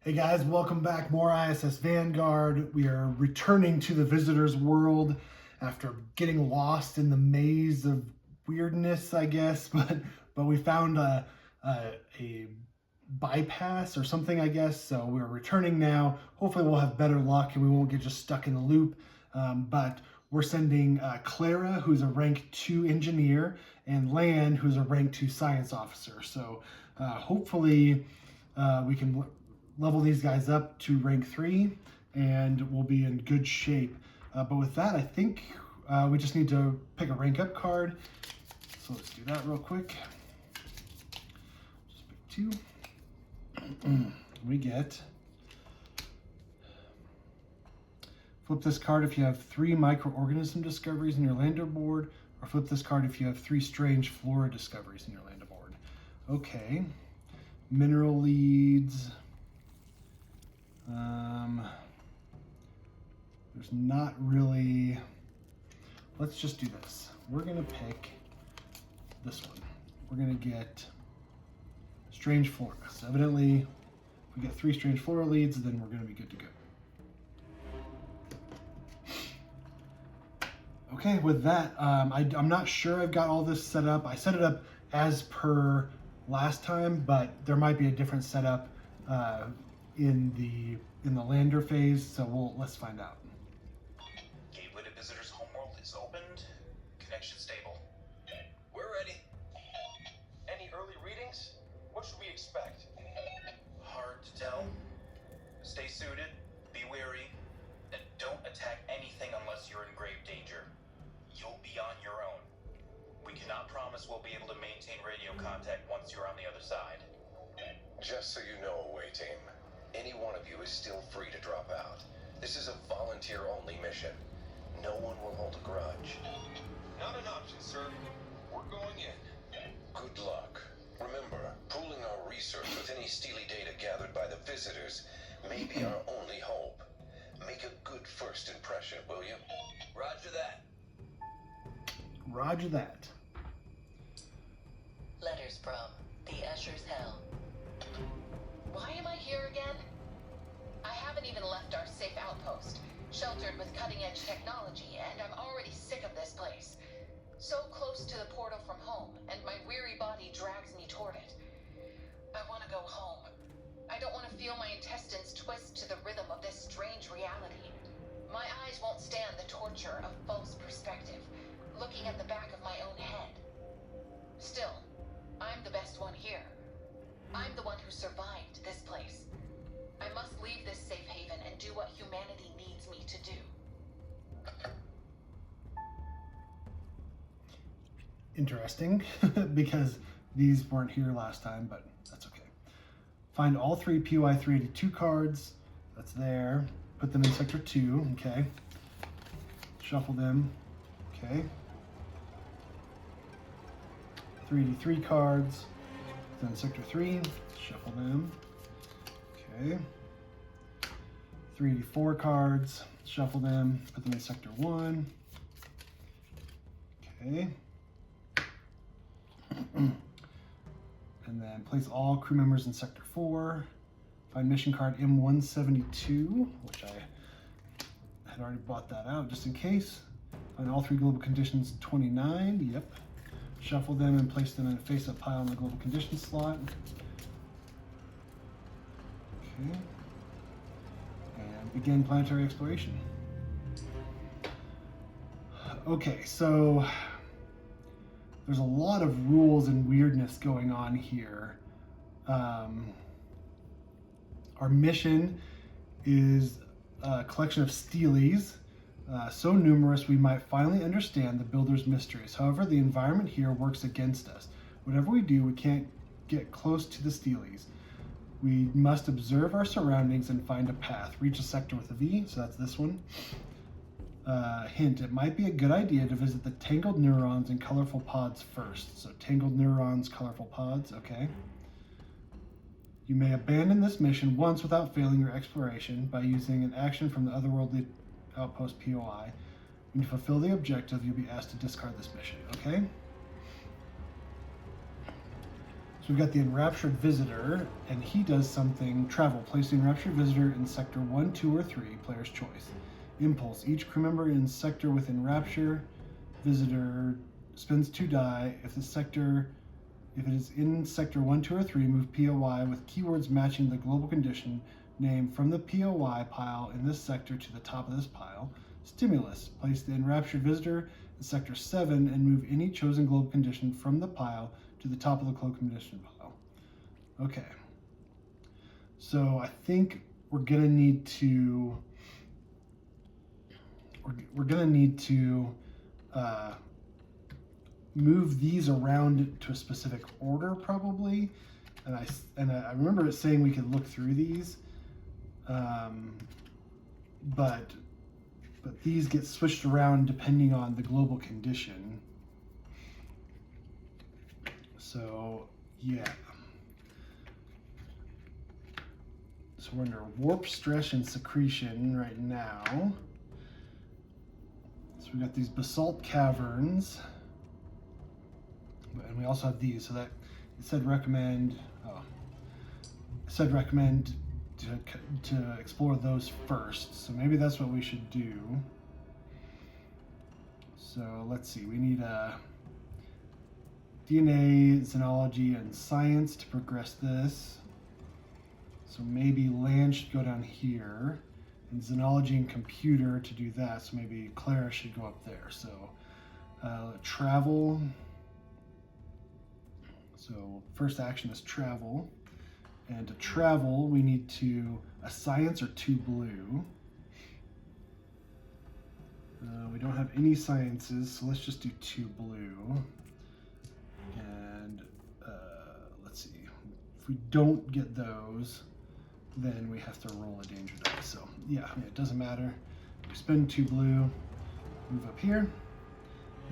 Hey guys, welcome back. More ISS Vanguard. We are returning to the visitor's world after getting lost in the maze of weirdness, I guess. But we found a bypass or something, I guess. So we're returning now. Hopefully, we'll have better luck and we won't get just stuck in the loop. But we're sending Clara, who's a rank 2 engineer, and Lan, who's a rank 2 science officer. So hopefully we can level these guys up to rank 3 and we'll be in good shape. But with that, I think we just need to pick a rank up card. So let's do that real quick. Just pick 2. We get, flip this card if you have 3 microorganism discoveries in your lander board, or flip this card if you have 3 strange flora discoveries in your lander board. Okay, mineral leads. There's not really, let's just do this. We're gonna pick this one. We're gonna get strange flora. So evidently, if we get 3 strange flora leads, then we're gonna be good to go. Okay, with that, I'm not sure I've got all this set up. I set it up as per last time, but there might be a different setup in the lander phase, so let's find out. Gateway to visitor's homeworld is opened. Connection stable. We're ready. Any early readings? What should we expect? Hard to tell. Stay suited, be wary, and don't attack anything unless you're in grave danger. You'll be on your own. We cannot promise we'll be able to maintain radio contact once you're on the other side. Just so you know, away team, any one of you is still free to drop out. This is a volunteer-only mission. No one will hold a grudge. Not an option, sir. We're going in. Good luck. Remember, pooling our research with any steely data gathered by the visitors may be our only hope. Make a good first impression, will you? Roger that. Roger that. Letters from the Escher's Hell. Why am I here again? I haven't even left our safe outpost, sheltered with cutting-edge technology, and I'm already sick of this place. So close to the portal from home, and my weary body drags me toward it. I want to go home. I don't want to feel my intestines twist to the rhythm of this strange reality. My eyes won't stand the torture of false perspective, looking at the back of my own head. Still, I'm the best one here. I'm the one who survived this place. I must leave this safe haven and do what humanity needs me to do. Interesting, because these weren't here last time, but that's okay. Find all 3 POI 382 cards. That's there. Put them in Sector 2, okay. Shuffle them, okay. 383 cards. Then Sector 3, shuffle them. Okay. 384 cards, shuffle them, put them in Sector 1. Okay. And then place all crew members in Sector 4. Find mission card M172, which I had already bought that out just in case. Find all 3 global conditions 29, yep. Shuffle them and place them in a face-up pile in the global conditions slot. Okay. And begin planetary exploration. Okay, so there's a lot of rules and weirdness going on here. Our mission is a collection of steelies. So numerous we might finally understand the builder's mysteries. However, the environment here works against us. Whatever we do, we can't get close to the steelies. We must observe our surroundings and find a path. Reach a sector with a V, so that's this one. Hint, it might be a good idea to visit the tangled neurons and colorful pods first. So tangled neurons, colorful pods, okay. You may abandon this mission once without failing your exploration by using an action from the otherworldly outpost POI. When you fulfill the objective, you'll be asked to discard this mission, okay? So we've got the enraptured visitor, and he does something. Travel. Place the enraptured visitor in sector 1, 2, or 3, player's choice. Impulse. Each crew member in sector with enrapture visitor spends 2 die. If it is in sector 1, 2, or 3, move POI with keywords matching the global condition name from the POI pile in this sector to the top of this pile. Stimulus. Place the enraptured visitor in sector 7 and move any chosen global condition from the pile to the top of the global condition pile. Okay. So I think we're gonna need to move these around to a specific order probably, and I remember it saying we could look through these, but these get switched around depending on the global condition. So yeah, so we're under warp, stress, and secretion right now. So we got these basalt caverns, and we also have these. So that it said recommend to explore those first. So maybe that's what we should do. So let's see. We need DNA, xenology, and science to progress this. So maybe land should go down here, and xenology and computer to do that. So maybe Clara should go up there. So travel. So first action is travel. And to travel, we need a science or 2 blue. We don't have any sciences, so let's just do 2 blue. And let's see. If we don't get those, then we have to roll a danger die. So yeah, it doesn't matter. We spend 2 blue, move up here.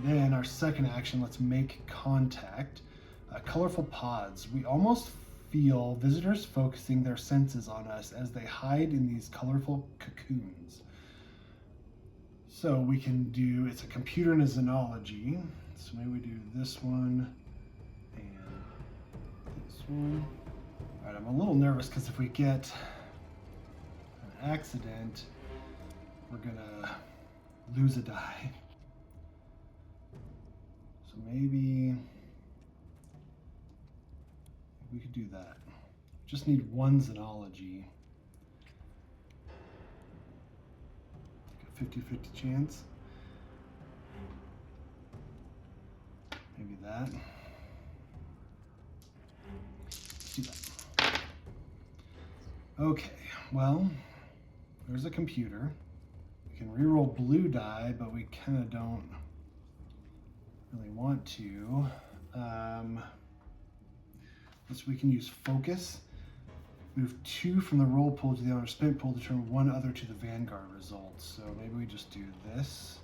Then our second action, let's make contact. Colorful pods. We almost feel visitors focusing their senses on us as they hide in these colorful cocoons. So we can do, it's a computer and a xenology. So maybe we do this one and this one. All right, I'm a little nervous because if we get an accident, we're gonna lose a die. So maybe we could do that. Just need 1 xenology. Like a 50-50 chance. Maybe that. Let's do that. Okay, well, there's a computer. We can reroll blue die, but we kind of don't really want to. So we can use focus, move 2 from the roll pool to the unspent pool to turn 1 other to the Vanguard results. So maybe we just do this,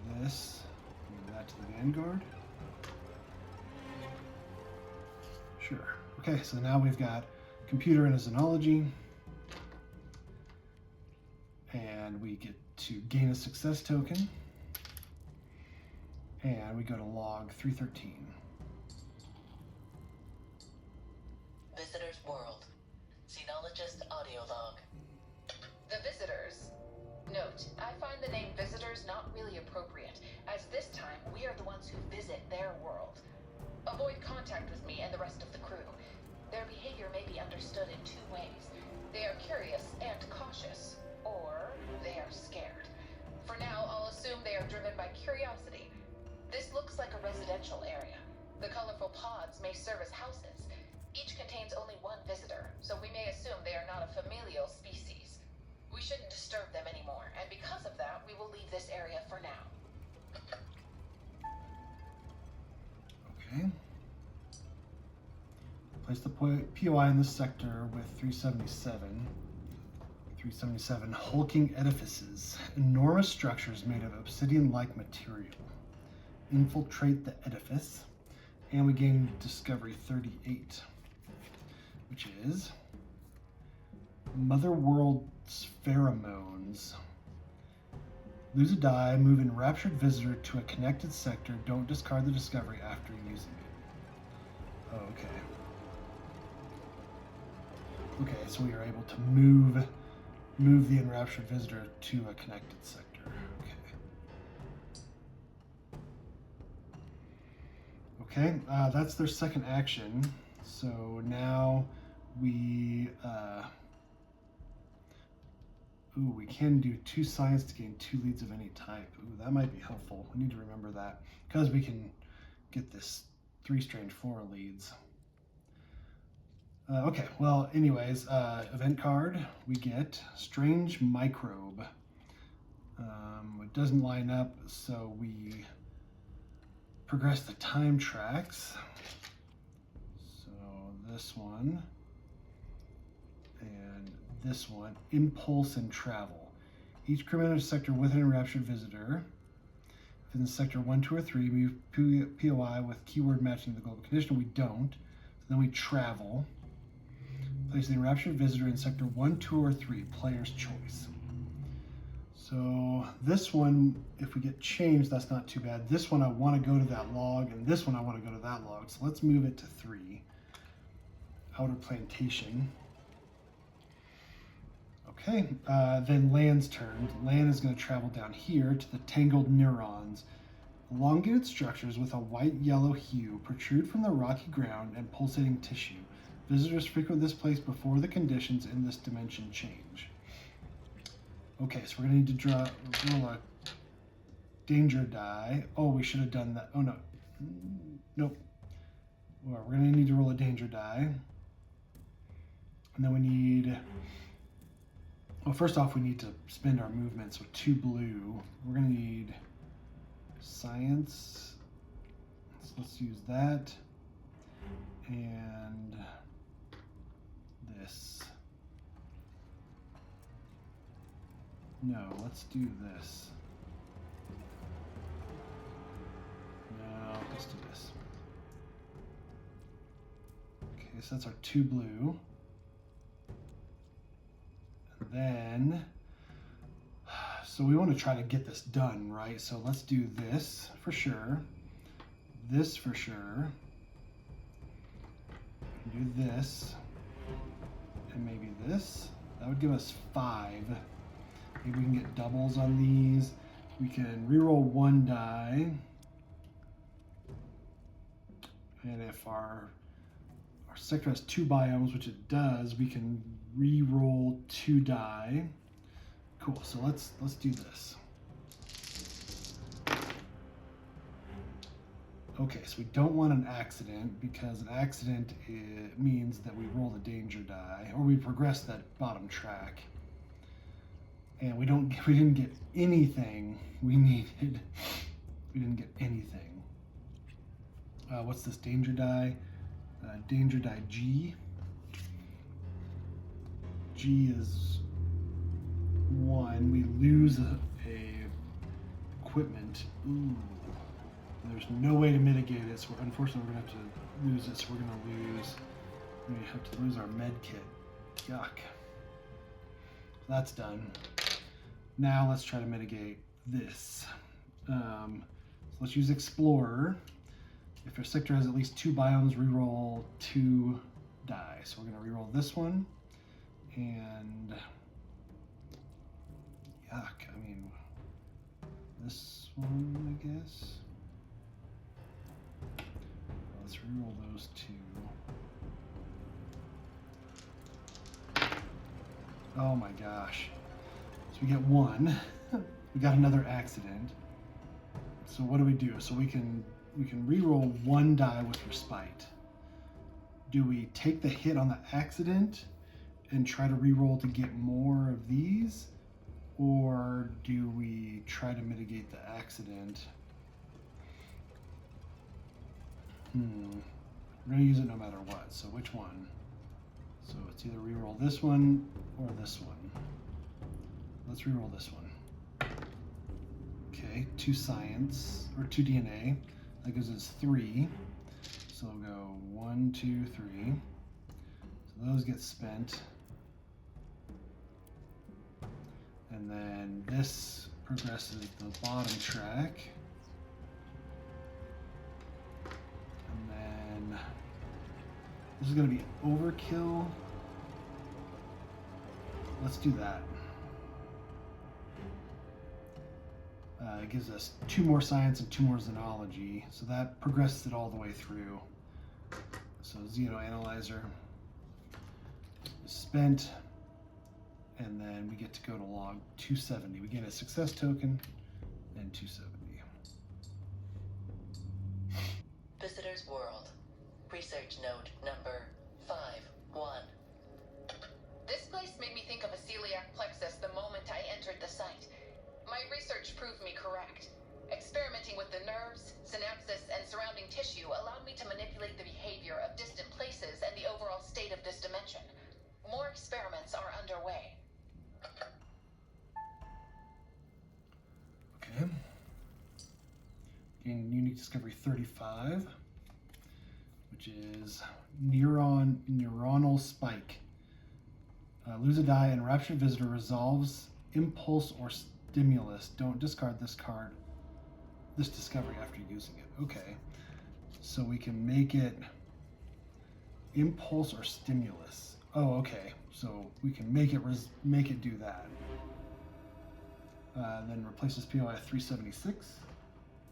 and this, and that to the Vanguard. Sure. Okay, so now we've got computer and a xenology, and we get to gain a success token, and we go to log 313. Visitor's World. Xenologist audio log. The Visitors. Note, I find the name Visitors not really appropriate, as this time we are the ones who visit their world. Avoid contact with me and the rest of the crew. Their behavior may be understood in 2 ways. They are curious and cautious, or they are scared. For now, I'll assume they are driven by curiosity. This looks like a residential area. The colorful pods may serve as houses. Each contains only 1 visitor, so we may assume they are not a familial species. We shouldn't disturb them anymore, and because of that, we will leave this area for now. Okay. Place the POI in this sector with 377. 377 hulking edifices, enormous structures made of obsidian-like material. Infiltrate the edifice, and we gain discovery 38, which is Mother World's pheromones. Lose a die, move enraptured visitor to a connected sector. Don't discard the discovery after using it. Oh, okay. Okay, so we are able to move the enraptured visitor to a connected sector. Okay. Okay, that's their second action. So now we we can do 2 science to gain 2 leads of any type. Ooh, that might be helpful. We need to remember that because we can get this 3 strange flora leads. Okay, well, anyways, event card, we get Strange Microbe. It doesn't line up, so we progress the time tracks. So this one and this one, Impulse and Travel. Each crewman in a sector with an enraptured visitor. If in sector 1, 2, or 3, we move POI with keyword matching the global condition. We don't. So then we travel. Place the enraptured visitor in sector 1, 2, or 3, player's choice. So this one, if we get changed, that's not too bad. This one I want to go to that log, and this one I want to go to that log. So let's move it to 3. Outer Plantation. Okay, then Land's turn. Land is going to travel down here to the Tangled Neurons. Elongated structures with a white-yellow hue protrude from the rocky ground and pulsating tissue. Visitors frequent this place before the conditions in this dimension change. Okay, so we're going to need to roll a danger die. Oh, we should have done that. Oh, no. Nope. Well, we're going to need to roll a danger die. And then we need... Well, first off, we need to spend our movement, so 2 blue. We're going to need science. So let's use that. And this. No, let's do this. No, let's do this. Okay, so that's our 2 blue. And then, so we want to try to get this done, right? So let's do this for sure. This for sure. Do this. And maybe this. That would give us 5. Maybe we can get doubles on these. We can reroll 1 die. And if our sector has 2 biomes, which it does, we can re-roll 2 die. Cool, so let's do this. Okay, so we don't want an accident because an accident means that we roll the danger die or we progress that bottom track. And we didn't get anything we needed. We didn't get anything. What's this danger die? Danger die G. G is 1. We lose a equipment. Ooh. There's no way to mitigate it, so unfortunately we're going to have to lose it. So we're going to have to lose our med kit. Yuck. That's done. Now let's try to mitigate this. So let's use Explorer. If your sector has at least 2 biomes, reroll 2 die. So we're going to reroll this one. And yuck, I mean, this one, I guess. Let's reroll those 2. Oh my gosh. So we get 1. We got another accident. So what do? So we can reroll 1 die with Respite. Do we take the hit on the accident and try to reroll to get more of these? Or do we try to mitigate the accident? We're going to use it no matter what. So which one? So it's either reroll this one or this one. Let's reroll this one. Okay, 2 science, or 2 DNA. That gives us 3. So we'll go 1, 2, 3. So those get spent. And then this progresses the bottom track. And then This is going to be overkill. Let's do that. It gives us 2 more science and 2 more xenology, so that progresses it all the way through. So xenoanalyzer is spent, and then we get to go to log 270. We get a success token and 270. Visitor's World. Research node number 5-1. This place made me think of a celiac plexus the moment I entered the site. My research proved me correct. Experimenting with the nerves, synapses, and surrounding tissue allowed me to manipulate the behavior of distant places and the overall state of this dimension. More experiments are underway. Okay. Gain unique discovery 35, which is neuronal spike. Lose a die and raptured visitor resolves impulse or stimulus. Don't discard this discovery after using it. Okay. So we can make it impulse or stimulus. Oh, okay. So we can make it do that. Then replace this POI 376.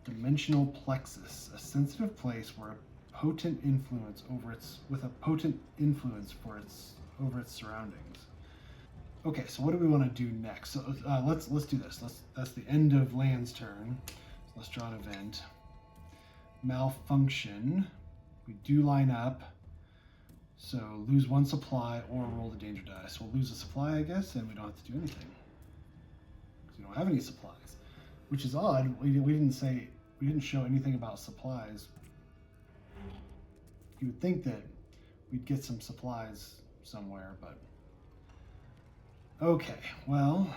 Dimensional plexus, a sensitive place where a potent influence over its over its surroundings. Okay, so what do we want to do next? So let's do this. That's the end of Land's turn. So let's draw an event. Malfunction. We do line up. So lose 1 supply or roll the danger die. So we'll lose a supply, I guess, and we don't have to do anything. Because we don't have any supplies. Which is odd. We didn't show anything about supplies. You would think that we'd get some supplies somewhere, but okay, well,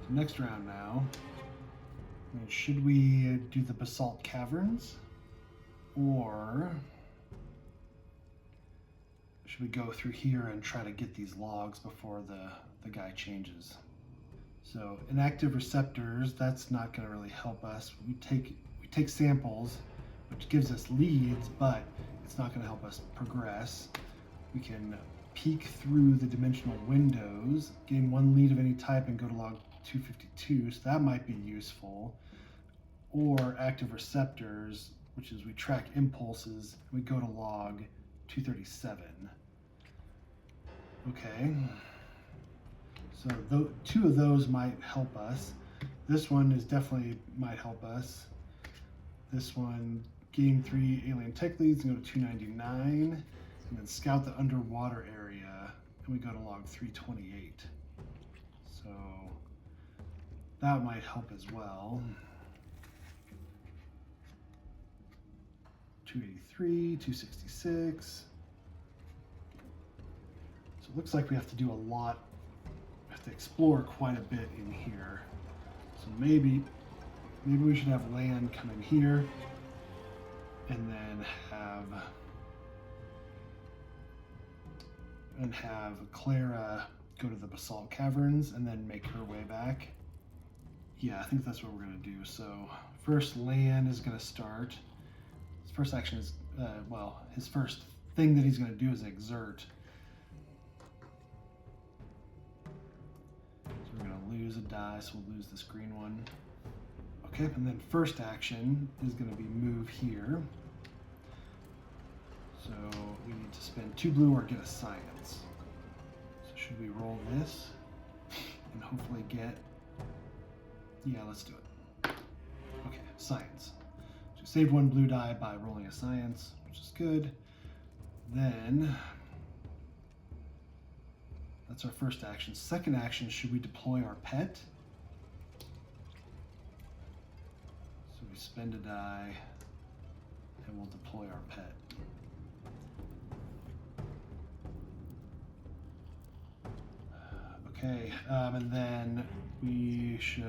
so next round now. Should we do the basalt caverns, or should we go through here and try to get these logs before the guy changes? So inactive receptors, that's not going to really help us. We take samples, which gives us leads, but it's not going to help us progress. We can peek through the dimensional windows, gain 1 lead of any type, and go to log 252, so that might be useful. Or active receptors, which is we track impulses, and we go to log 237. Okay. So 2 of those might help us. This one is definitely might help us. This one, gain 3 alien tech leads and go to 299, and then scout the underwater area, and we go to log 328. So that might help as well. 283, 266. So it looks like we have to do a lot. We have to explore quite a bit in here. So maybe we should have Land come in here, and then have Clara go to the basalt caverns and then make her way back. Yeah, I think that's what we're gonna do. So first, Land is gonna start. His first action is his first thing that he's gonna do is exert. So we're gonna lose a die, so we'll lose this green one. Okay, and then first action is going to be move here. So we need to spend 2 blue or get a science. So should we roll this and hopefully get... Yeah, let's do it. Okay, science. So we saved 1 blue die by rolling a science, which is good. Then that's our first action. Second action, should we deploy our pet? We spend a die, and we'll deploy our pet. Okay, and then we should...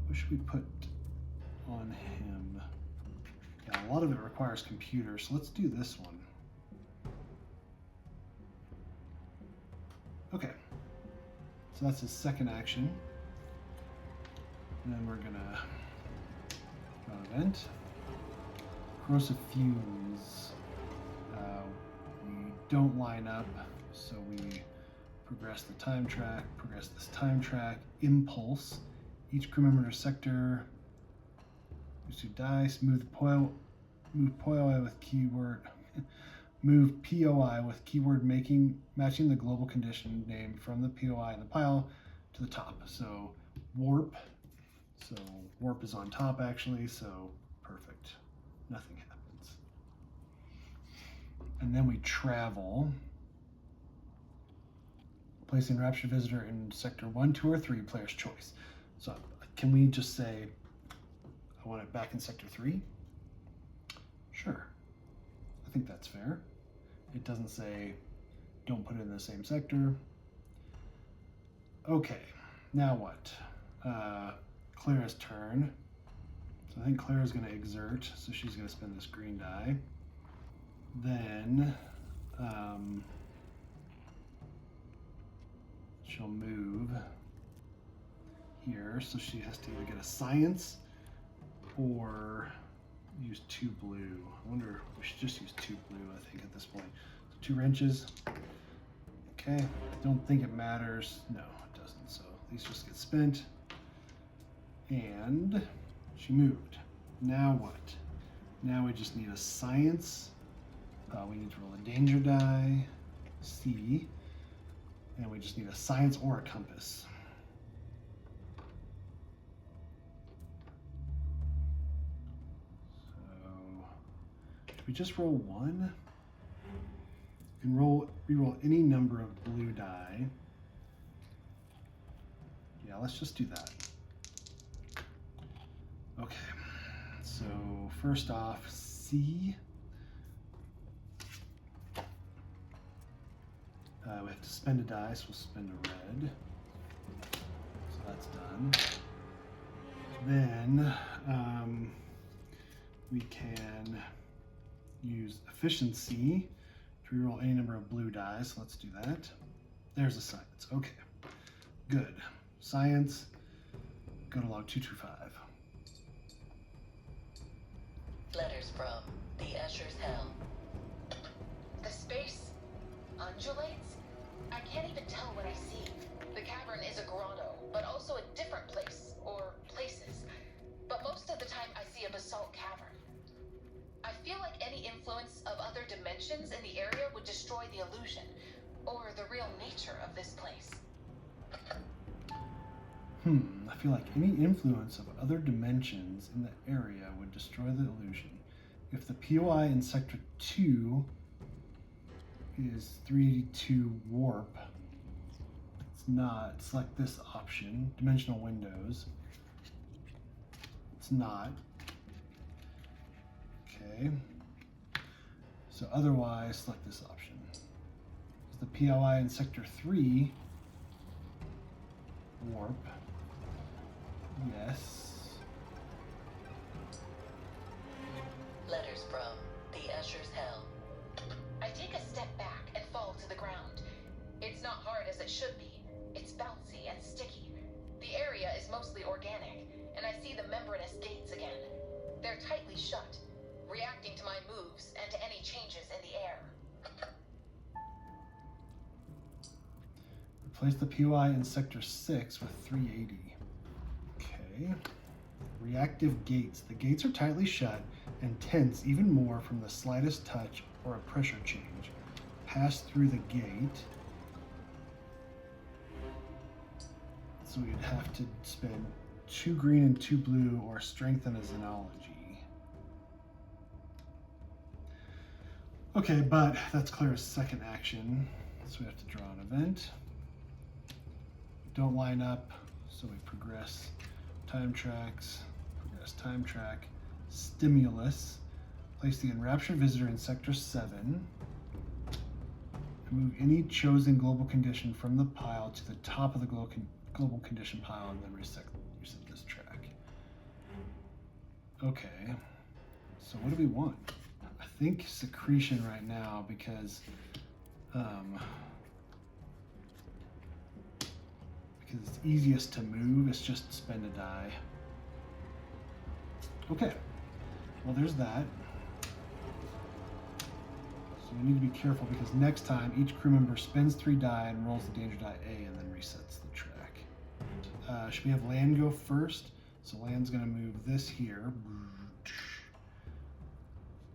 What should we put on him? Yeah, a lot of it requires computers, so let's do this one. Okay, so that's his second action. And then we're gonna run event. Corrosive fumes. We don't line up, so we progress the time track, progress this time track. Impulse. Each crew member in a sector use 2 dice, move POI with keyword move POI with keyword matching the global condition name from the POI in the pile to the top. So warp. So warp is on top actually, so perfect. Nothing happens. And then we travel. Placing Rapture Visitor in Sector 1, 2, or 3, player's choice. So can we just say, I want it back in Sector 3? Sure. I think that's fair. It doesn't say, don't put it in the same sector. Okay, now what? Clara's turn. So I think Clara's going to exert, so she's going to spend this green die. Then, she'll move here, so she has to either get a science or use 2 blue. I wonder, we should just use 2 blue, I think, at this point. So 2 wrenches. Okay, I don't think it matters. No, it doesn't, so these just get spent. And she moved. Now what? Now we just need a science. We need to roll a danger die, C. And we just need a science or a compass. So, should we just roll 1? You can reroll any number of blue die. Yeah, let's just do that. Okay, so first off, C. We have to spend a die, so we'll spend a red. So that's done. Then we can use efficiency to reroll any number of blue dice. So let's do that. There's a science. Okay, good. Science, go to log 225. Letters from the Escher's Hell. The space undulates? I can't even tell what I see. The cavern is a grotto, but also a different place, or places. But most of the time I see a basalt cavern. I feel like any influence of other dimensions in the area would destroy the illusion, or the real nature of this place. I feel like any influence of other dimensions in the area would destroy the illusion. If the POI in Sector 2 is 382 warp, it's not. Select this option, dimensional windows. It's not. Okay. So otherwise, select this option. Is the POI in Sector 3 warp? Yes. Letters from the Escher's Hell. I take a step back and fall to the ground. It's not hard as it should be. It's bouncy and sticky. The area is mostly organic, and I see the membranous gates again. They're tightly shut, reacting to my moves and to any changes in the air. Replace the POI in Sector 6 with 380. Okay. Reactive gates. The gates are tightly shut and tense even more from the slightest touch or a pressure change. Pass through the gate. So we'd have to spend 2 green and 2 blue or strengthen a xenology. Okay, but that's Clara's second action. So we have to draw an event. Don't line up, so we progress time tracks, progress time track, stimulus, place the enraptured visitor in Sector 7, and move any chosen global condition from the pile to the top of the global condition pile, and then reset this track. Okay, so what do we want? I think secretion right now because it's easiest to move. It's just spend a die. Okay, well there's that. we need to be careful because next time each crew member spends 3 die and rolls the danger die A and then resets the track. Should we have land go first? So land's going to move this here.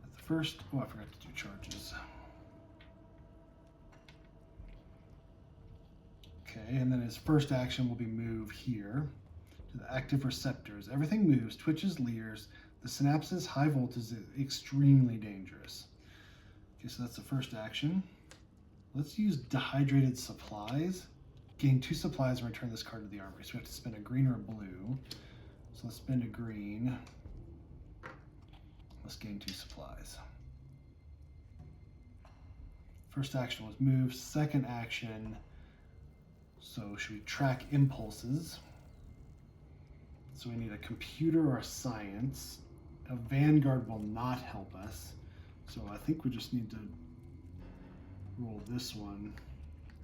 At the first, oh, I forgot to do charges. Okay, and then his first action will be move here to the active receptors. Everything moves, twitches, leers. The synapses, high voltage is extremely dangerous. Okay, so that's the first action. Let's use dehydrated supplies. Gain 2 supplies and return this card to the armory. So we have to spend a green or a blue. So let's spend a green. Let's gain 2 supplies. First action was move. Second action, so should we track impulses? So we need a computer or a science. A Vanguard will not help us. So I think we just need to roll this one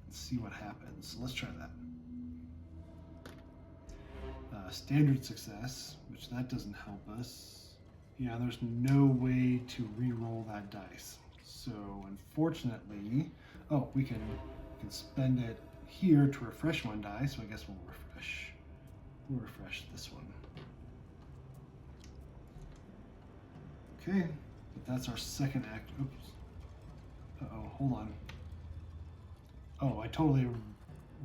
and see what happens. So let's try that. Standard success, which that doesn't help us. Yeah, there's no way to re-roll that dice. So unfortunately, oh, we can spend it here to refresh 1 die. So I guess we'll refresh this one. Okay, but that's our second act. Oops. Uh-oh, hold on. Oh, I totally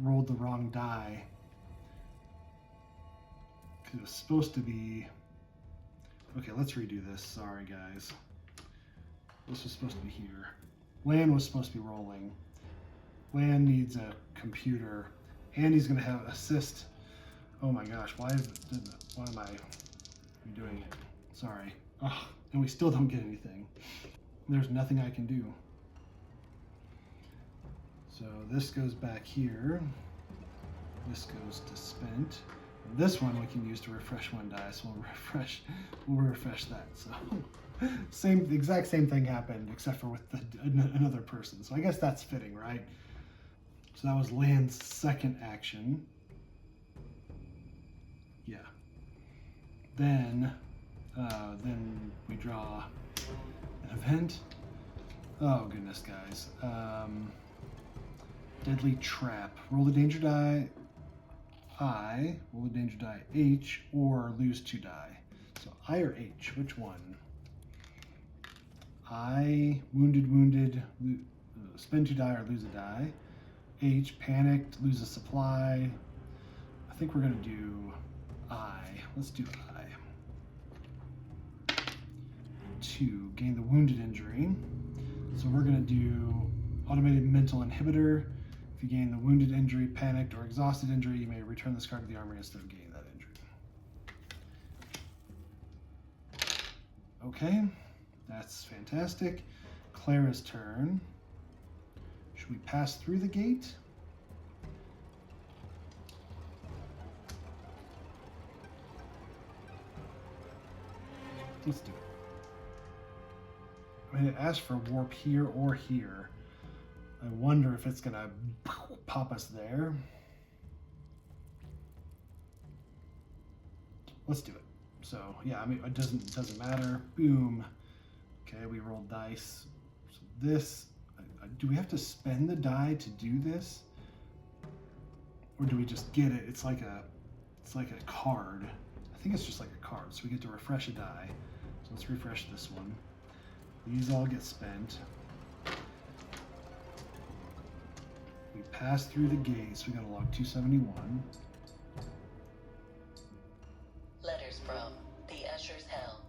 rolled the wrong die. Because it was supposed to be... Okay, let's redo this. Sorry, guys. This was supposed to be here. Land was supposed to be rolling. Land needs a computer. And he's going to have assist. Oh my gosh, why am I doing it? Sorry. Ugh. And we still don't get anything. There's nothing I can do. So this goes back here. This goes to spent. And this one we can use to refresh 1 die. So we'll refresh that. So exact same thing happened, except for with another person. So I guess that's fitting, right? So that was land's second action. Yeah. Then we draw an event. Oh goodness, guys. Deadly trap. Roll the danger die I, roll the danger die H, or lose 2 die. So I or H, which one? I, wounded, spend 2 die or lose a die. H, panicked, lose a supply. I think we're gonna do I. Let's do I. 2, gain the wounded injury. So we're gonna do automated mental inhibitor. If you gain the wounded injury, panicked, or exhausted injury, you may return this card to the armory instead of gaining that injury. Okay, that's fantastic. Clara's turn. Should we pass through the gate? Let's do it. I mean, it asks for warp here or here. I wonder if it's gonna pop us there. Let's do it. So yeah, I mean, it doesn't matter. Boom. Okay, we rolled dice. So this, do we have to spend the die to do this, or do we just get it? It's like a card. I think it's just like a card. So we get to refresh a die. So let's refresh this one. These all get spent. We pass through the gate, so we gotta log 271. Letters from the Usher's Hell.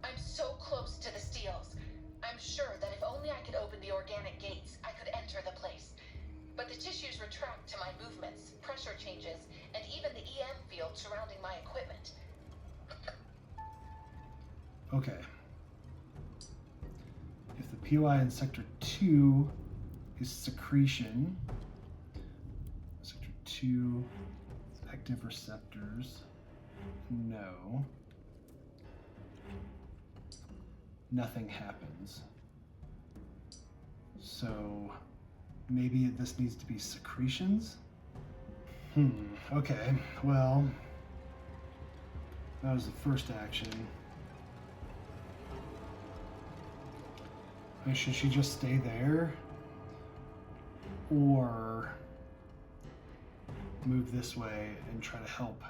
I'm so close to the steels. I'm sure that if only I could open the organic gates, I could enter the place. But the tissues retract to my movements, pressure changes, and even the EM field surrounding my equipment. Okay. If the POI in Sector 2 is secretion, Sector 2, active receptors, no. Nothing happens. So maybe this needs to be secretions? Okay, well, that was the first action. Like, should she just stay there? Or move this way and try to help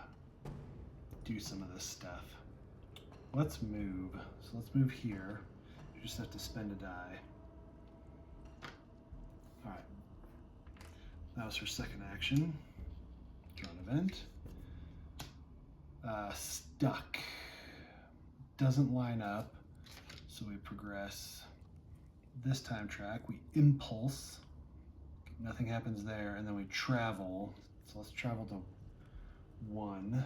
do some of this stuff? Let's move. So let's move here. You just have to spend a die. Alright. That was her second action. Draw an event. Stuck. Doesn't line up. So we progress this time track. We impulse. Nothing happens there. And then we travel. So let's travel to 1.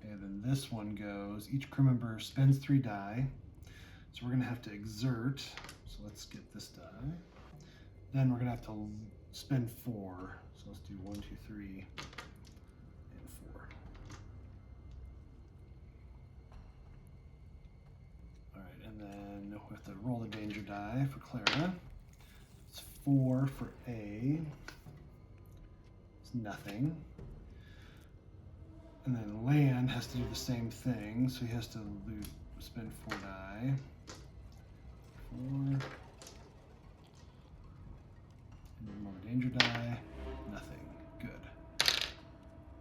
And then this one goes, each crew member spends 3 die. So we're gonna have to exert. So let's get this die. Then we're gonna have to spend 4. So let's do 1, 2, 3, and 4. All right, and then we have to roll the danger die for Clara. It's 4 for A. It's nothing. And then Land has to do the same thing, so he has to spend 4 die. 4. And then more danger die. Nothing. Good.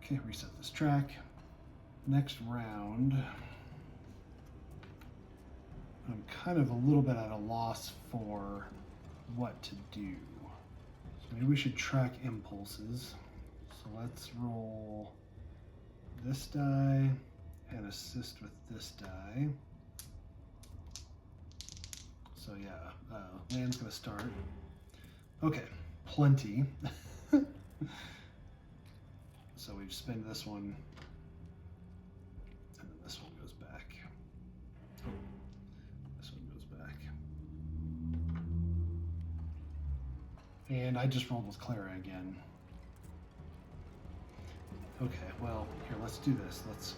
Okay, reset this track. Next round. I'm kind of a little bit at a loss for what to do. So maybe we should track impulses. So let's roll this die and assist with this die. So yeah, Land's gonna start. Okay, plenty. So we spend this one, and then this one goes back. Oh, this one goes back. And I just rolled with Clara again. Okay, well, here, let's do this. Let's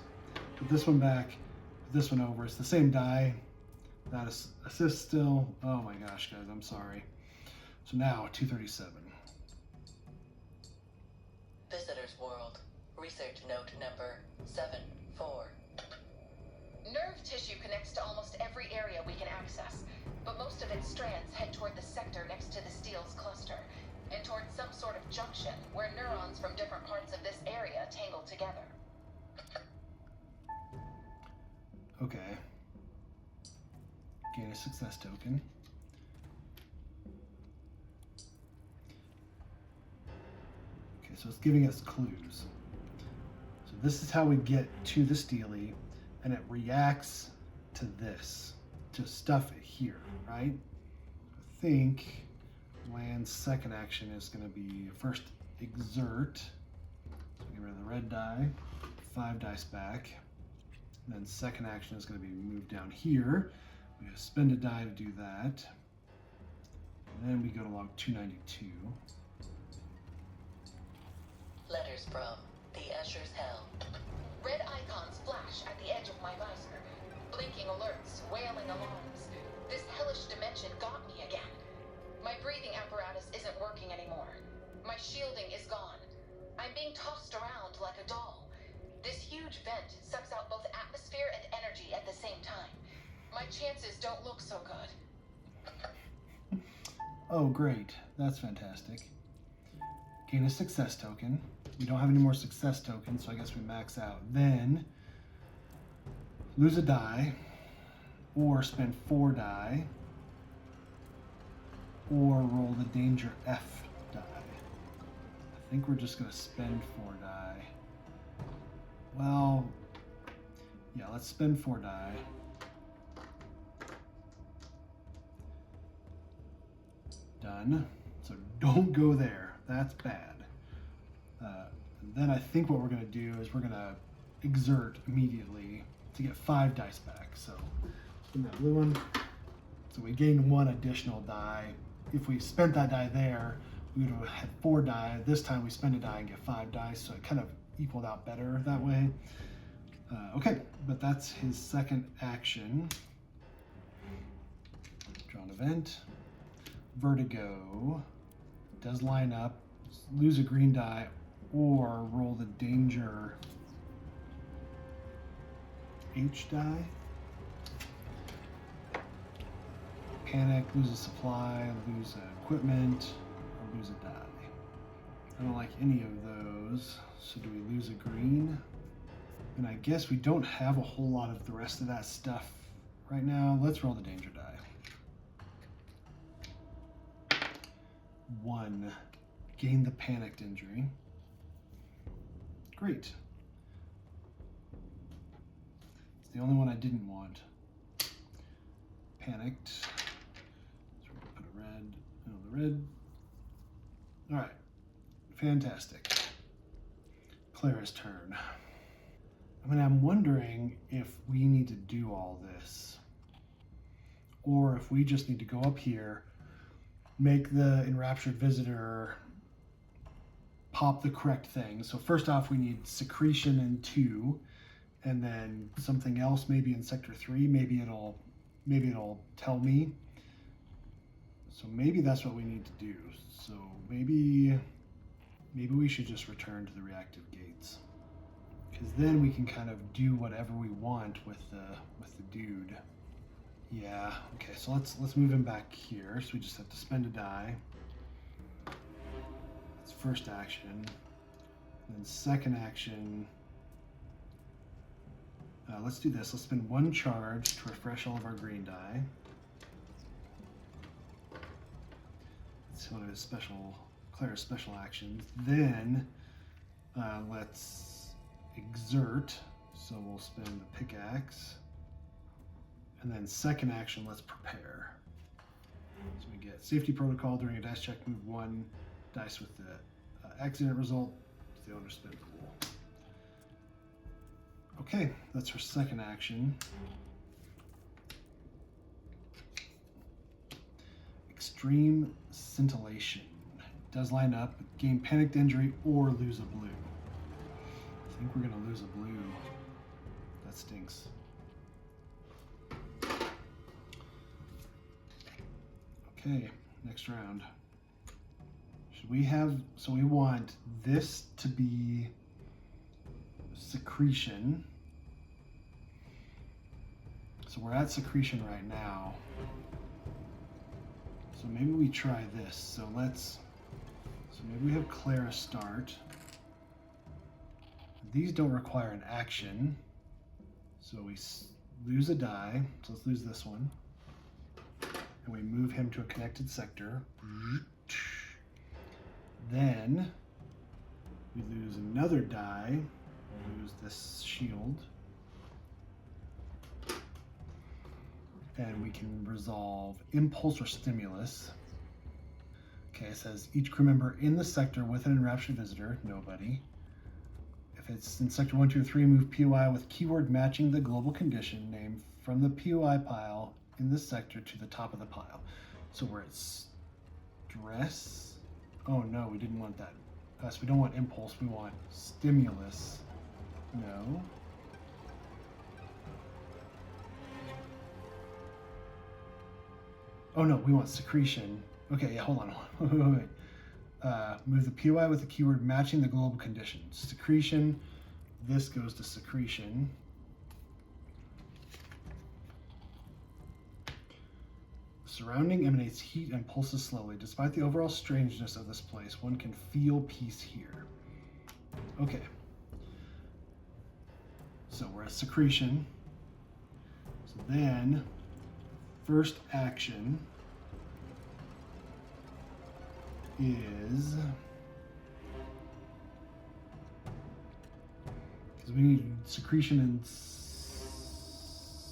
put this one back, put this one over. It's the same die. That is assist still. Oh my gosh, guys, I'm sorry. So now, 237. Visitor's World. Research note number 74. Nerve tissue connects to almost every area we can access, but most of its strands head toward the sector next to the Steele's cluster, and toward some sort of junction where neurons from different parts of this area tangle together. Okay. Gain a success token. Okay, so it's giving us clues. So this is how we get to the Steely, and it reacts to this, to stuff here, right? I think Land's second action is going to be first exert. So get rid of the red die, 5 dice back. And then second action is going to be moved down here. We spend a die to do that. And then we go to log 292. Letters from the Escher's Hell. Red icons flash at the edge of my visor. Blinking alerts, wailing alarms. This hellish dimension got me again. My breathing apparatus isn't working anymore. My shielding is gone. I'm being tossed around like a doll. This huge vent sucks out both atmosphere and energy at the same time. My chances don't look so good. Oh, great. That's fantastic. Gain a success token. We don't have any more success tokens, so I guess we max out. Then, lose a die, or spend 4 die, or roll the danger F die. I think we're just going to spend 4 die. Well, yeah, let's spend 4 die. Done. So don't go there. That's bad. Then I think what we're going to do is we're going to exert immediately to get 5 dice back. So in that blue one, so we gain 1 additional die. If we spent that die there, we would have had 4 die. This time we spend a die and get 5 dice, so it kind of equaled out better that way. Okay, but that's his second action. Draw an event. Vertigo does line up, lose a green die, or roll the danger H die. panic, lose a supply, lose equipment, or lose a die. I don't like any of those. So do we lose a green? And I guess we don't have a whole lot of the rest of that stuff right now. Let's roll the danger die. 1. Gain the panicked injury. Great. It's the only one I didn't want. Panicked. So we're gonna put a red, the red. All right, fantastic. Clara's turn. I mean, I'm wondering if we need to do all this, or if we just need to go up here, make the enraptured visitor pop the correct thing. So first off, we need secretion in 2, and then something else maybe in sector 3. Maybe it'll tell me. So maybe that's what we need to do. So maybe we should just return to the reactive gates, because then we can kind of do whatever we want with the dude. Yeah. Okay. So let's move him back here. So we just have to spend a die. That's first action. And then second action. Let's do this. Let's spend 1 charge to refresh all of our green die. It's one of his Clara's special actions. Then let's exert. So we'll spend the pickaxe. And then second action, let's prepare. So we get safety protocol during a dice check. Move 1 dice with the accident result. It's the owner's spin pool. Okay, that's her second action. Extreme scintillation. It does line up. Gain panicked injury or lose a blue. I think we're gonna lose a blue. That stinks. Okay, next round. Should we have, so we want this to be secretion. So we're at secretion right now. So maybe we try this. So maybe we have Clara start. These don't require an action. So we lose a die. So let's lose this one. And we move him to a connected sector. Then we lose another die. Lose this shield. And we can resolve impulse or stimulus. Okay, it says each crew member in the sector with an enraptured visitor, nobody. If it's in sector 1, 2, or 3, move POI with keyword matching the global condition name from the POI pile in the sector to the top of the pile. So where it's stress. Oh no, we didn't want that. So we don't want impulse, we want stimulus. No. Oh no, we want secretion. Okay, yeah, hold on. Wait. Move the POI with the keyword matching the global conditions. Secretion, this goes to secretion. Surrounding emanates heat and pulses slowly. Despite the overall strangeness of this place, one can feel peace here. Okay. So we're at secretion. So then, first action is, because we need secretion in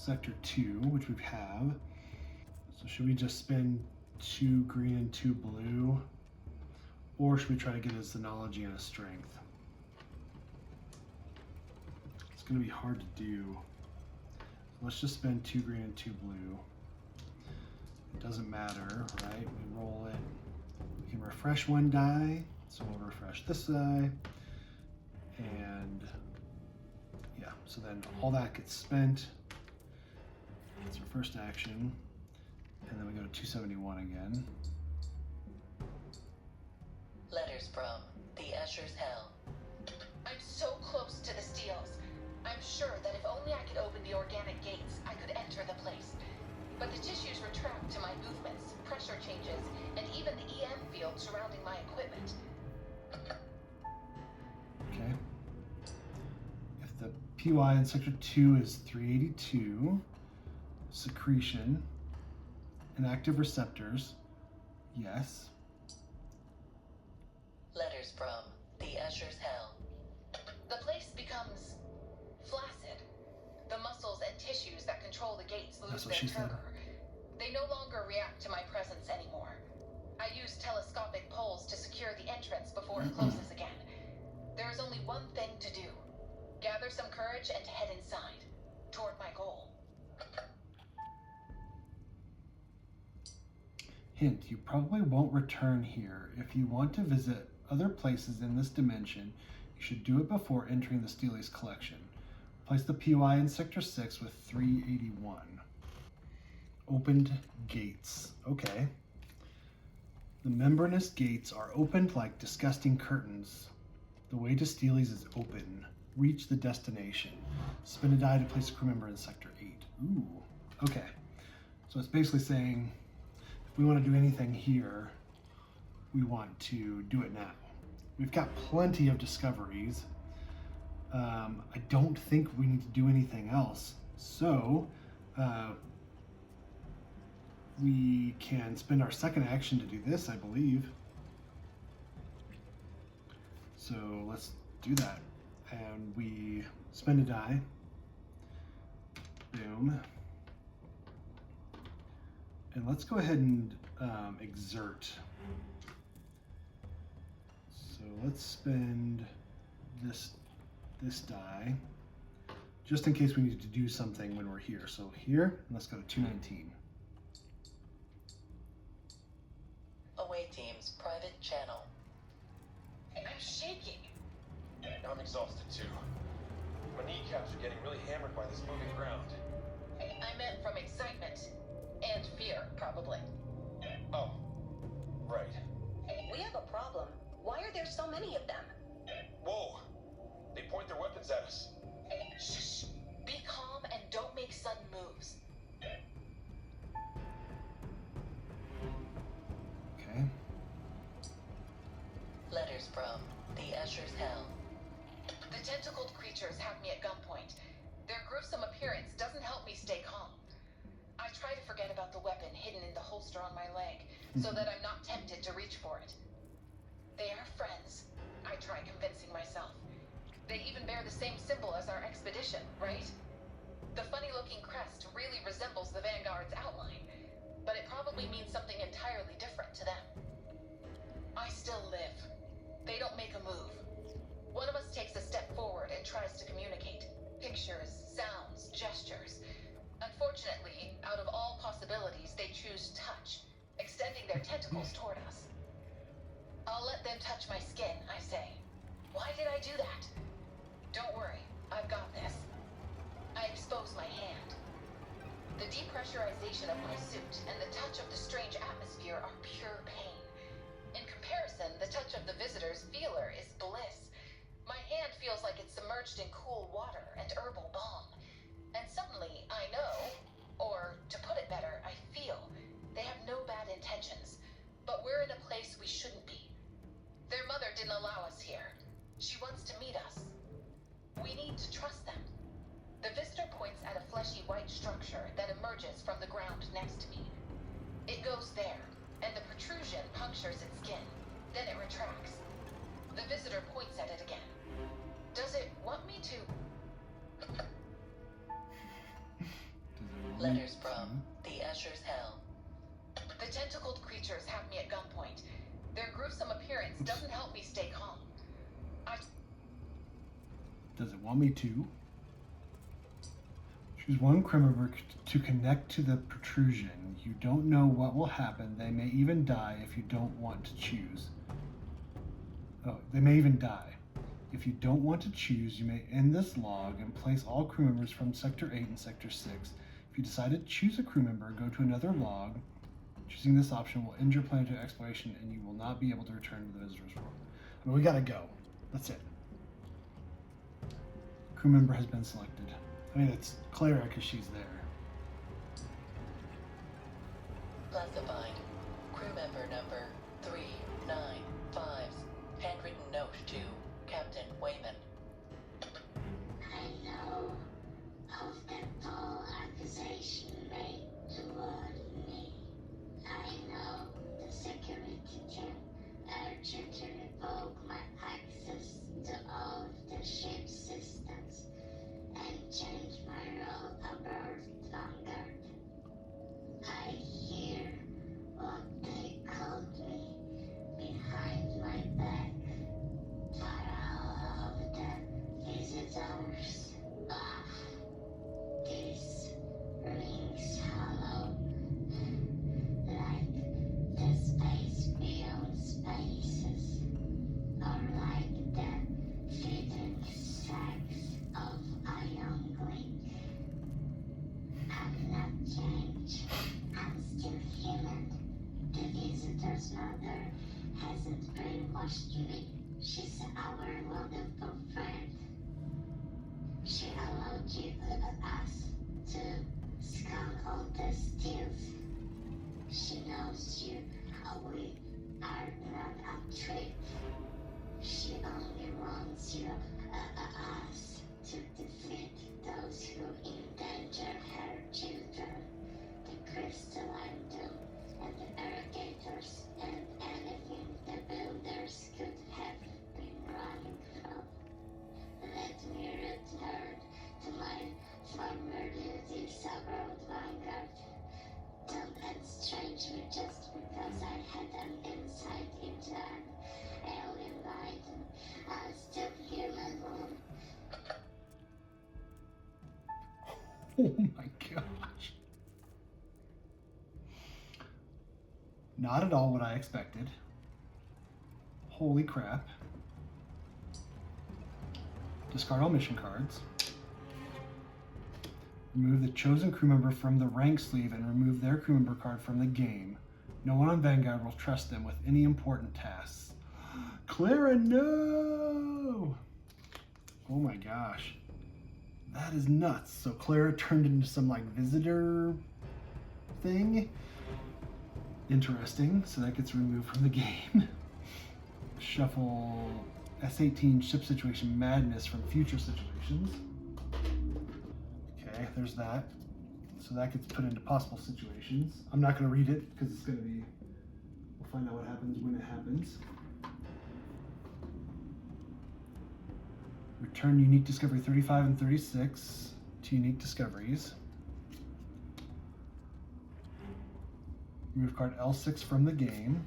sector 2, which we have. So should we just spend 2 green and 2 blue, or should we try to get a Xenology and a strength? It's going to be hard to do. Let's just spend 2 green and 2 blue. It doesn't matter, right? We roll it. We can refresh 1 die, so we'll refresh this die. And yeah, so then all that gets spent. That's our first action. And then we go to 271 again. Letters from the Escher's Hell. I'm so close to the steels. I'm sure that if only I could open the organic gates, I could enter the place. But the tissues retract to my movements, pressure changes, and even the EM field surrounding my equipment. Okay. If the PY in Sector 2 is 382, secretion, inactive receptors, yes. Letters from the Escher's Hell. The place becomes flaccid. The muscles and tissues that control the gates lose That's what their she said. fervor. They no longer react to my presence anymore. I use telescopic poles to secure the entrance before it closes again. There is only one thing to do. Gather some courage and head inside, toward my goal. Hint, you probably won't return here. If you want to visit other places in this dimension, you should do it before entering the Steely's collection. Place the PY in Sector 6 with 381. Opened gates. Okay. The membranous gates are opened like disgusting curtains. The way to Steely's is open. Reach the destination. Spin a die to place a crew member in Sector 8. Ooh. Okay. So it's basically saying if we want to do anything here, we want to do it now. We've got plenty of discoveries. I don't think we need to do anything else. So we can spend our second action to do this, I believe. So let's do that. And we spend a die. Boom. And let's go ahead and exert. So let's spend this die just in case we need to do something when we're here. So here, let's go to 219. Away team's private channel. I'm shaking. I'm exhausted too. My kneecaps are getting really hammered by this moving ground. I meant from excitement and fear, probably. Oh, right. We have a problem. Why are there so many of them? Whoa! They point their weapons at us. Shh. Be calm and don't make sudden moves. Okay. Letters from the Escher's Hell. The tentacled creatures have me at gunpoint. Their gruesome appearance doesn't help me stay calm. I try to forget about the weapon hidden in the holster on my leg, so that I'm not tempted to reach for it. They are friends, I try convincing myself. They even bear the same symbol as our expedition, right? The funny-looking crest really resembles the Vanguard's outline, but it probably means something entirely different to them. I still live. They don't make a move. One of us takes a step forward and tries to communicate. Pictures, sounds, gestures. Unfortunately, out of all possibilities, they choose touch, extending their tentacles toward us. I'll let them touch my skin, I say. Why did I do that? Don't worry, I've got this. I expose my hand. The depressurization of my suit and the touch of the strange atmosphere are pure pain. In comparison, the touch of the visitor's feeler is bliss. My hand feels like it's submerged in cool water and herbal balm. And suddenly, I know, or to put it better, I feel, they have no bad intentions, but we're in a place we shouldn't be. Their mother didn't allow us here. She wants to meet us. We need to trust them. The visitor points at a fleshy white structure that emerges from the ground next to me. It goes there, and the protrusion punctures its skin. Then it retracts. The visitor points at it again. Does it want me to... Letters from the Escher's Hell. The tentacled creatures have me at gunpoint. Their gruesome appearance doesn't help me stay calm. Does it want me to? Choose one crew member to connect to the protrusion. You don't know what will happen. They may even die if you don't want to choose. Oh, they may even die. If you don't want to choose, you may end this log and place all crew members from Sector 8 and Sector 6. If you decide to choose a crew member, go to another log. Choosing this option will end your planetary exploration and you will not be able to return to the visitor's world. I mean, we gotta go. That's it. Crew member has been selected. I mean, it's Clara because she's there. Classified. Crew member number 395's handwritten note to Captain Wayman. I know of the full accusation made toward me. I know the security team urgent to revoke my access to all of the ship's systems and change my role aboard Vanguard. I hear what they called me behind my back for all of the visitors. This rings hollow, like the space beyond spaces, or like the feeding sacks of a youngling. I've not changed. I'm still human. The visitor's mother hasn't brainwashed me. She's our wonderful friend. She allowed you us to scan all the steals. She knows you how we are not a trick. She only wants you us to defeat those who endanger her children, the crystalline doom and the irrigators and anything the builders could have been running from. Let me return to my former duties aboard Vanguard. Don't estrange me just because I had an insight into an alien mind. I'm still human. Oh my gosh. Not at all what I expected. Holy crap. Discard all mission cards. Remove the chosen crew member from the rank sleeve and remove their crew member card from the game. No one on Vanguard will trust them with any important tasks. Clara, no! Oh my gosh. That is nuts. So Clara turned into some like visitor thing. Interesting. So that gets removed from the game. Shuffle S18 ship situation madness from future situations. Okay, there's that. So that gets put into possible situations. I'm not going to read it because it's going to be, we'll find out what happens when it happens. Return unique discovery 35 and 36 to unique discoveries. Remove card L6 from the game.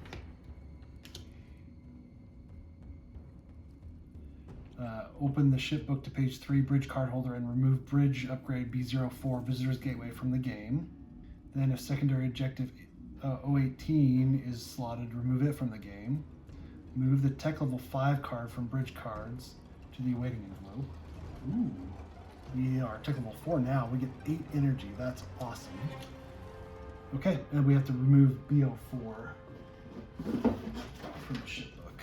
Open the ship book to page 3, bridge card holder, and remove bridge upgrade B04 visitors gateway from the game. Then if secondary objective 018 is slotted, remove it from the game. Move the tech level 5 card from bridge cards to the awaiting envelope. Ooh, we are tech level 4 now. We get 8 energy. That's awesome. Okay, and we have to remove B04 from the ship book.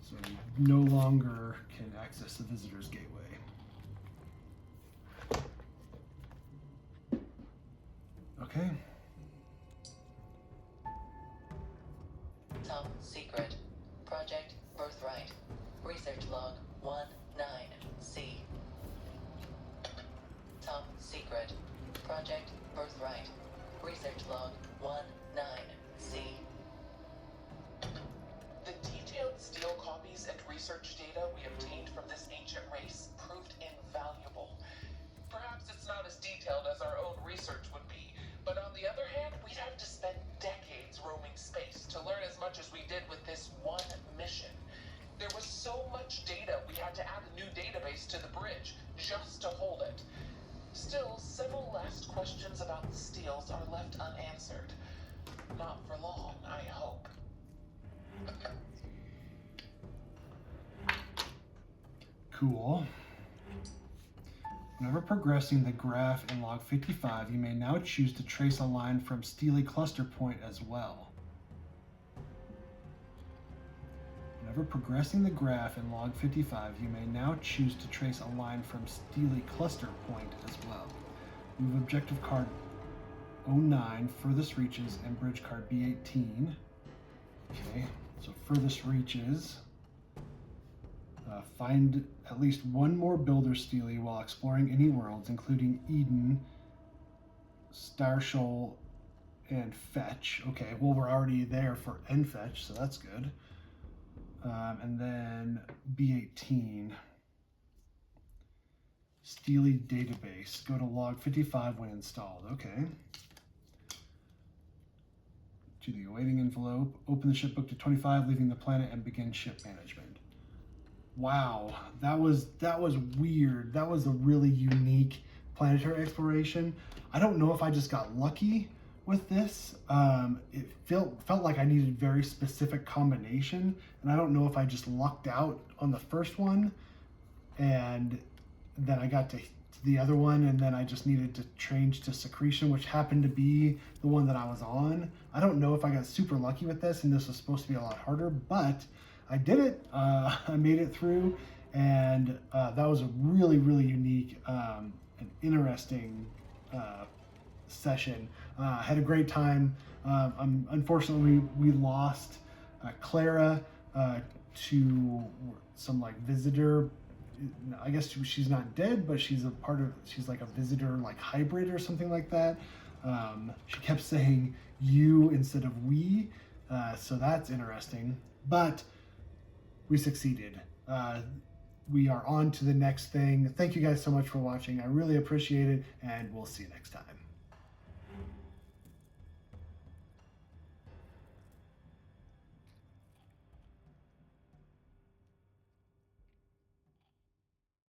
So you no longer can access the visitor's gateway. Okay. Top secret. Project Birthright. Research log 19C. Top secret. Project Birthright. Research log 19C. The detailed steel copies and research data we obtained from this ancient race proved invaluable. Perhaps it's not as detailed as our own research would be, but on the other hand, we'd have to spend decades roaming space to learn as much as we did with this one mission. There was so much data we had to add a new database to the bridge just to hold it. Still, several last questions about the steels are left unanswered. Not for long, I hope. Cool. Whenever progressing the graph in log 55, you may now choose to trace a line from Steely cluster point as well. Ever progressing the graph in log 55, you may now choose to trace a line from Steely cluster point as well. Move objective card 09, furthest reaches, and bridge card B18. Okay, so furthest reaches. Find at least one more builder Steely while exploring any worlds, including Eden, Star Shoal, and Fetch. Okay, well, we're already there for End Fetch, so that's good. And then B18. Steely database. Go to log 55 when installed. Okay. To the awaiting envelope. Open the shipbook to 25, leaving the planet, and begin ship management. Wow, that was weird. That was a really unique planetary exploration. I don't know if I just got lucky with this. It felt like I needed very specific combination, and I don't know if I just lucked out on the first one, and then I got to the other one, and then I just needed to change to secretion, which happened to be the one that I was on. I don't know if I got super lucky with this, and this was supposed to be a lot harder, but I did it. I made it through, and that was a really, really unique and interesting session. Had a great time. Unfortunately, we lost Clara to some like visitor. I guess she's not dead, but she's she's like a visitor, like hybrid or something like that. She kept saying you instead of we, so that's interesting. But we succeeded. We are on to the next thing. Thank you guys so much for watching. I really appreciate it, and we'll see you next time.